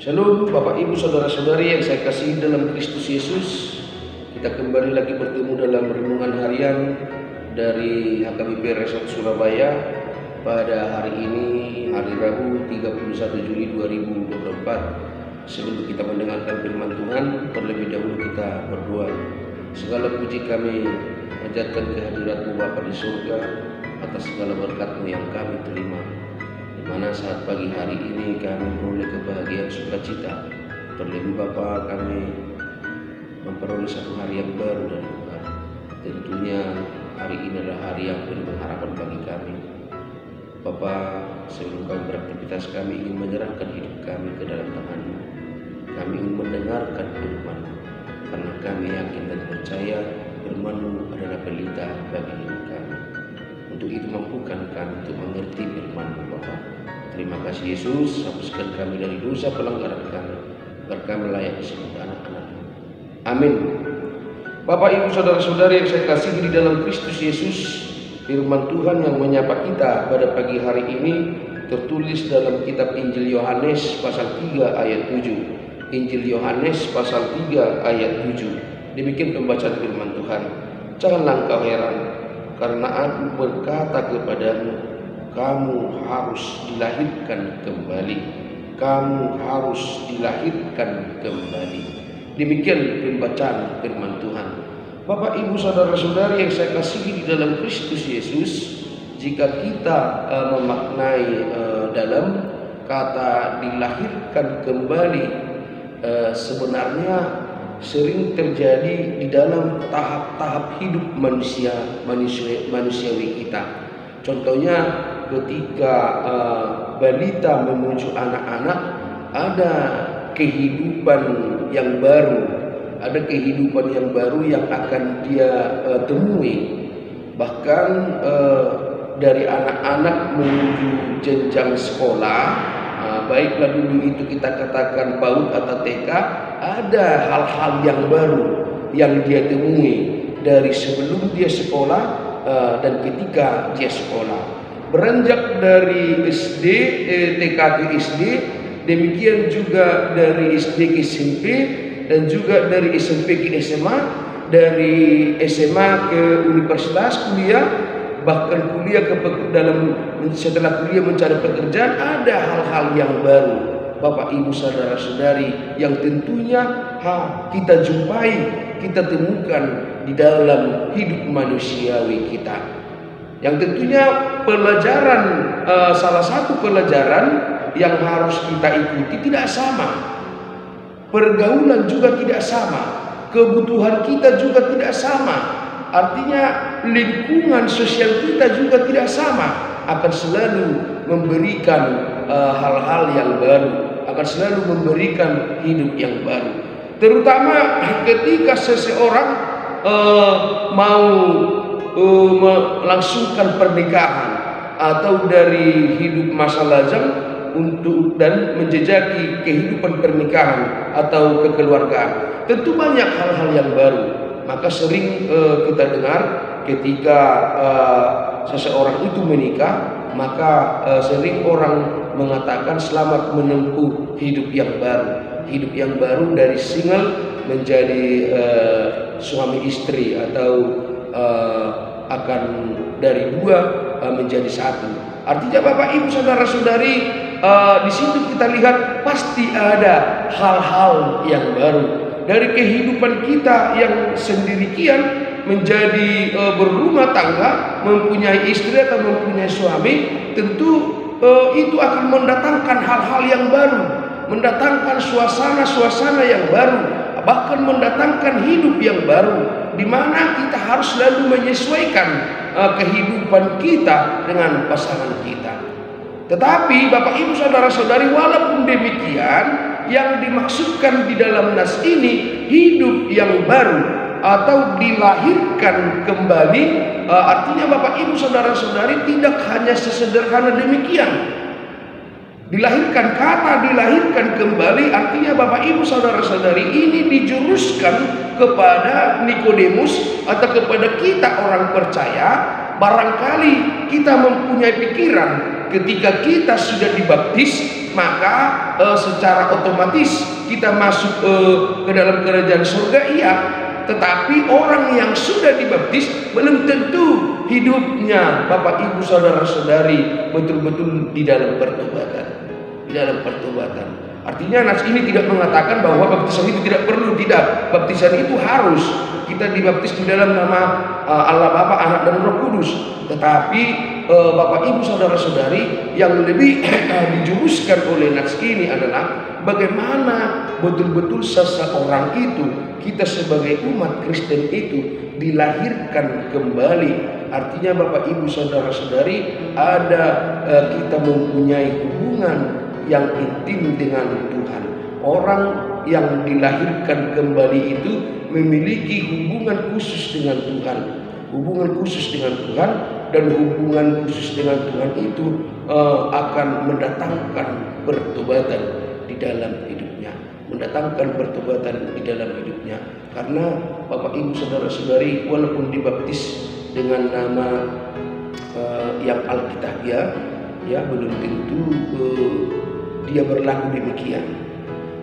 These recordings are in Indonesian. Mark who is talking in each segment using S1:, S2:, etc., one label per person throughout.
S1: Shalom Bapak Ibu Saudara-saudari yang saya kasihi dalam Kristus Yesus. Kita kembali lagi bertemu dalam renungan harian dari HKBP Resort Surabaya pada hari ini, hari Rabu 31 Juli 2024. Sebelum kita mendengarkan firman Tuhan, terlebih dahulu kita berdoa. Segala puji kami panjatkan kehadirat-Mu Bapa di surga atas segala berkat-Mu yang kami terima, di mana saat pagi hari ini kami memperoleh kebahagiaan sukacita. Terlebih Bapa, kami memperoleh satu hari yang baru dari Tuhan. Tentunya hari ini adalah hari yang penuh harapan bagi kami. Bapa, sebelum kami beraktivitas, kami ingin menyerahkan hidup kami ke dalam tangan-Mu. Kami ingin mendengarkan firman-Mu, karena kami yakin dan percaya firman-Mu adalah pelita bagi hidup kami. Untuk itu mampukan kami untuk mengerti firman-Mu Bapa. Terima kasih Yesus, hapuskan kami dari dosa pelanggaran kami, agar kami layak disebut anak-anak-Mu. Amin. Bapak Ibu Saudara-saudari yang saya kasihi di dalam Kristus Yesus, firman Tuhan yang menyapa kita pada pagi hari ini tertulis dalam kitab Injil Yohanes pasal 3 ayat 7. Injil Yohanes pasal 3 ayat 7. Demikian pembacaan firman Tuhan. Janganlah engkau heran, karena aku berkata kepadamu, kamu harus dilahirkan kembali. Kamu harus dilahirkan kembali. Demikian pembacaan firman Tuhan. Bapak Ibu Saudara-saudari yang saya kasihi di dalam Kristus Yesus, jika kita memaknai dalam kata dilahirkan kembali, sebenarnya sering terjadi di dalam tahap-tahap hidup manusiawi kita. Contohnya ketika balita menuju anak-anak, ada kehidupan yang baru, ada kehidupan yang baru yang akan dia temui. Bahkan dari anak-anak menuju jenjang sekolah, baiklah dulu itu kita katakan PAUD atau TK, ada hal-hal yang baru yang dia temui dari sebelum dia sekolah dan ketika dia sekolah. Beranjak dari SD, TK ke SD, demikian juga dari SD ke SMP, dan juga dari SMP ke SMA, dari SMA ke universitas, kuliah, bahkan kuliah setelah kuliah mencari pekerjaan, ada hal-hal yang baru Bapak Ibu Saudara-saudari yang tentunya kita jumpai, kita temukan di dalam hidup manusiawi kita. Yang tentunya pelajaran, salah satu pelajaran yang harus kita ikuti tidak sama. Pergaulan juga tidak sama, kebutuhan kita juga tidak sama. Artinya lingkungan sosial kita juga tidak sama, akan selalu memberikan hal-hal yang baru, akan selalu memberikan hidup yang baru. Terutama ketika seseorang mau melangsungkan pernikahan atau dari hidup masa lajang dan menjejaki kehidupan pernikahan atau kekeluargaan. Tentu banyak hal-hal yang baru. Maka sering kita dengar ketika seseorang itu menikah, maka sering orang mengatakan selamat menempuh hidup yang baru. Hidup yang baru dari single menjadi suami istri, atau akan dari dua menjadi satu. Artinya Bapak Ibu Saudara-saudari, di situ kita lihat pasti ada hal-hal yang baru. Dari kehidupan kita yang sendirian menjadi berumah tangga, mempunyai istri atau mempunyai suami, tentu itu akan mendatangkan hal-hal yang baru, mendatangkan suasana-suasana yang baru, bahkan mendatangkan hidup yang baru, di mana kita harus selalu menyesuaikan kehidupan kita dengan pasangan kita. Tetapi Bapak Ibu Saudara-saudari, walaupun demikian, yang dimaksudkan di dalam nas ini hidup yang baru atau dilahirkan kembali, artinya Bapak Ibu Saudara-saudari tidak hanya sesederhana demikian. Kata dilahirkan kembali artinya Bapak Ibu Saudara-saudari ini dijuruskan kepada Nikodemus atau kepada kita orang percaya. Barangkali kita mempunyai pikiran ketika kita sudah dibaptis, maka secara otomatis kita masuk ke dalam kerajaan surga, iya. Tetapi orang yang sudah dibaptis belum tentu hidupnya, Bapak Ibu saudara-saudari, betul-betul di dalam pertobatan. Di dalam pertobatan. Artinya nas ini tidak mengatakan bahwa baptisan itu tidak perlu, tidak. Baptisan itu harus. Kita dibaptis di dalam nama Allah Bapa, Anak dan Roh Kudus. Tetapi Bapak Ibu saudara-saudari, yang lebih dijumuskan oleh nas ini adalah bagaimana betul-betul seseorang itu, kita sebagai umat Kristen itu dilahirkan kembali. Artinya Bapak Ibu saudara-saudari, ada kita mempunyai hubungan yang intim dengan Tuhan. Orang yang dilahirkan kembali itu memiliki hubungan khusus dengan Tuhan. Hubungan khusus dengan Tuhan, dan hubungan khusus dengan Tuhan itu akan mendatangkan pertobatan di dalam hidupnya. Mendatangkan pertobatan di dalam hidupnya. Karena Bapak Ibu saudara-saudari, walaupun dibaptis dengan nama yang alkitabiah, ya belum tentu dia berlaku demikian.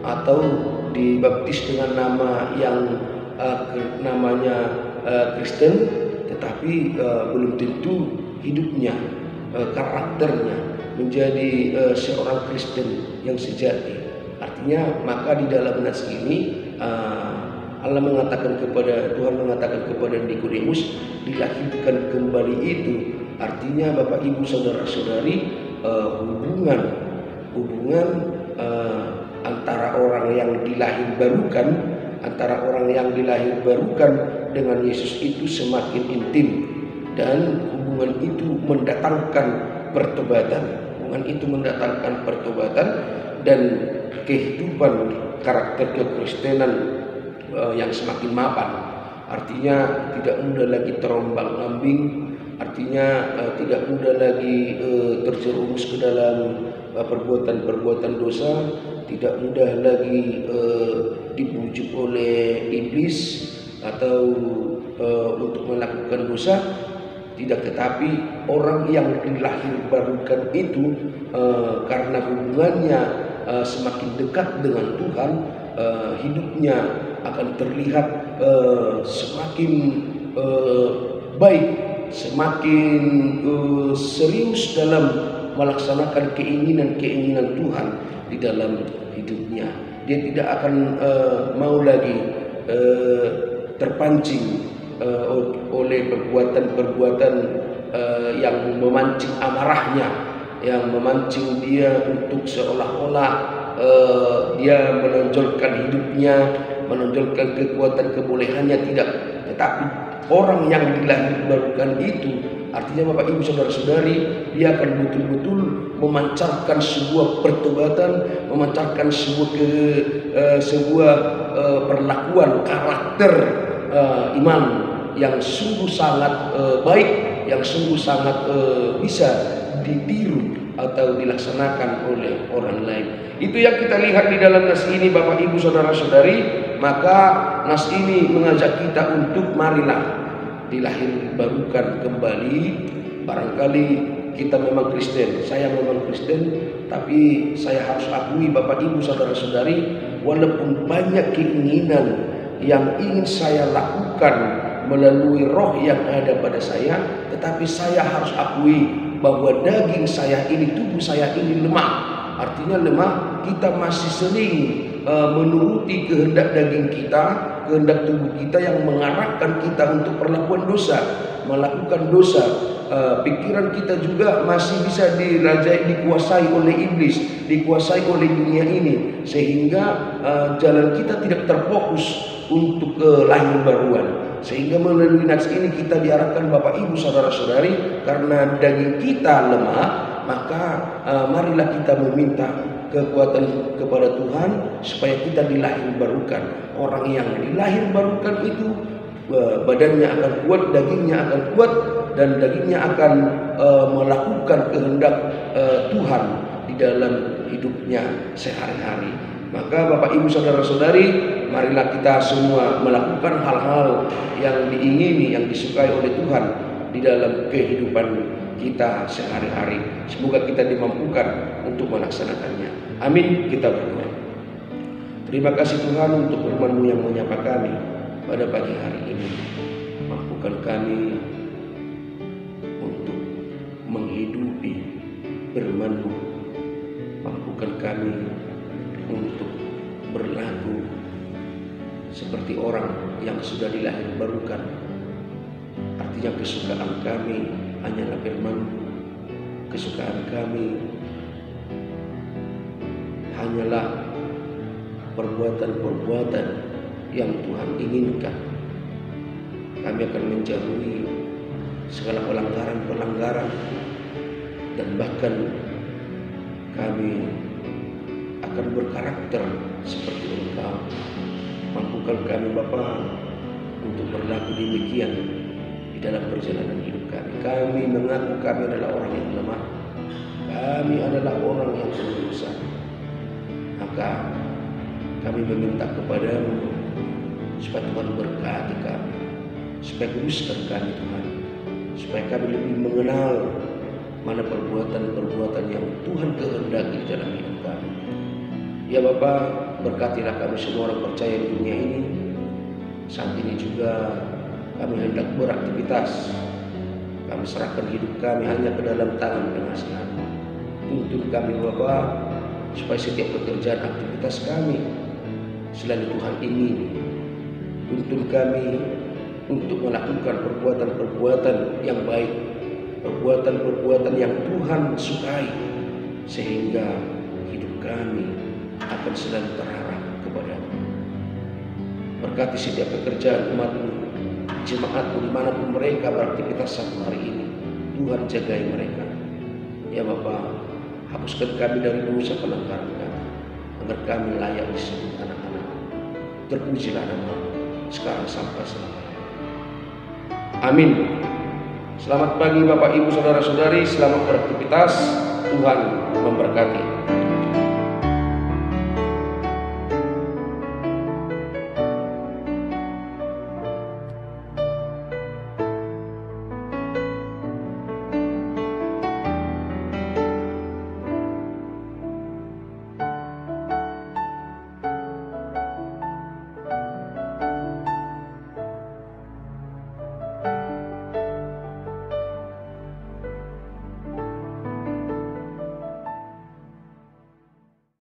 S1: Atau dibaptis dengan nama yang namanya Kristen, tetapi belum tentu hidupnya, karakternya menjadi seorang Kristen yang sejati. Artinya maka di dalam nas ini Allah mengatakan kepada, Tuhan mengatakan kepada Nikodemus, dilahirkan kembali itu artinya Bapak Ibu saudara-saudari, hubungan antara orang yang dilahirbarukan, antara orang yang dilahirbarukan dengan Yesus itu semakin intim, dan hubungan itu mendatangkan pertobatan. Hubungan itu mendatangkan pertobatan dan kehidupan karakter kekristenan yang semakin mapan. Artinya tidak mudah lagi terombang-ambing, artinya tidak mudah lagi terjerumus ke dalam perbuatan-perbuatan dosa, tidak mudah lagi dibujuk oleh iblis atau untuk melakukan dosa. Tidak, tetapi orang yang dilahirbarukan itu karena hubungannya semakin dekat dengan Tuhan, hidupnya akan terlihat semakin baik, semakin serius dalam melaksanakan keinginan-keinginan Tuhan di dalam hidupnya. Dia tidak akan mau lagi terpancing oleh perbuatan-perbuatan yang memancing amarahnya, yang memancing dia untuk seolah-olah dia menonjolkan hidupnya, menonjolkan kekuatan kebolehannya. Tidak, tetapi orang yang dilahirbarukan itu artinya Bapak Ibu saudara-saudari, dia akan betul-betul memancarkan sebuah pertobatan, memancarkan sebuah perlakuan karakter iman yang sungguh sangat baik, yang sungguh sangat bisa ditiru atau dilaksanakan oleh orang lain. Itu yang kita lihat di dalam nas ini, Bapak Ibu saudara-saudari. Maka nas ini mengajak kita untuk marilah dilahirbarukan kembali. Barangkali kita memang Kristen, saya memang Kristen, tapi saya harus akui Bapak Ibu saudara-saudari, walaupun banyak keinginan yang ingin saya lakukan melalui roh yang ada pada saya, tetapi saya harus akui bahwa daging saya ini, tubuh saya ini lemah. Artinya lemah, kita masih sering menuruti kehendak daging kita, kehendak tubuh kita yang mengarahkan kita untuk perlakuan dosa, melakukan dosa. Pikiran kita juga masih bisa dikuasai oleh iblis, dikuasai oleh dunia ini, sehingga jalan kita tidak terfokus untuk lahir baruan. Sehingga melalui nas ini kita diarahkan Bapak Ibu saudara-saudari, karena daging kita lemah, maka marilah kita meminta kekuatan kepada Tuhan supaya kita dilahirbarukan. Orang yang dilahirbarukan itu badannya akan kuat, dagingnya akan kuat, dan dagingnya akan melakukan kehendak Tuhan di dalam hidupnya sehari-hari. Maka Bapak Ibu saudara-saudari, marilah kita semua melakukan hal-hal yang diingini, yang disukai oleh Tuhan di dalam kehidupan kita sehari-hari. Semoga kita dimampukan untuk melaksanakannya. Amin. Kita berdoa. Terima kasih Tuhan untuk firman-Mu yang menyapa kami pada pagi hari ini. Mampukan kami untuk menghidupi firman-Mu. Mampukan kami untuk berlaku seperti orang yang sudah dilahirbarukan. Artinya kesukaan kami hanyalah firman-Mu. Kesukaan kami hanyalah perbuatan-perbuatan yang Tuhan inginkan. Kami akan menjauhi segala pelanggaran-pelanggaran, dan bahkan kami akan berkarakter seperti Engkau. Mampukan kami Bapa untuk berlaku demikian di dalam perjalanan hidup kami. Kami mengaku kami adalah orang yang lemah. Kami adalah orang yang berdosa. Maka kami meminta kepada-Mu supaya Tuhan berkati kami, supaya kuduskan kami Tuhan, supaya kami lebih mengenal mana perbuatan-perbuatan yang Tuhan kehendaki di dalam hidup kami. Ya Bapa, berkatilah kami semua orang percaya di dunia ini. Saat ini juga kami hendak beraktivitas. Kami serahkan hidup kami hanya ke dalam tangan pengasihan-Mu. Tuntun kami Bapa, supaya setiap pekerjaan aktivitas kami selalu Tuhan ingin. Tuntun kami untuk melakukan perbuatan-perbuatan yang baik, perbuatan-perbuatan yang Tuhan sukai, sehingga hidup kami akan selalu terarah kepada-Mu. Berkati setiap pekerjaan umat-Mu, jemaat-Mu dimanapun mereka beraktivitas satu hari ini. Tuhan jagai mereka. Ya Bapa, hapuskan kami dari dosa pelanggaran kami, agar kami layak disebut anak-anak. Terpujilah nama-Mu sekarang sampai selamanya. Amin. Selamat pagi Bapak Ibu Saudara-saudari, selamat beraktivitas. Tuhan memberkati.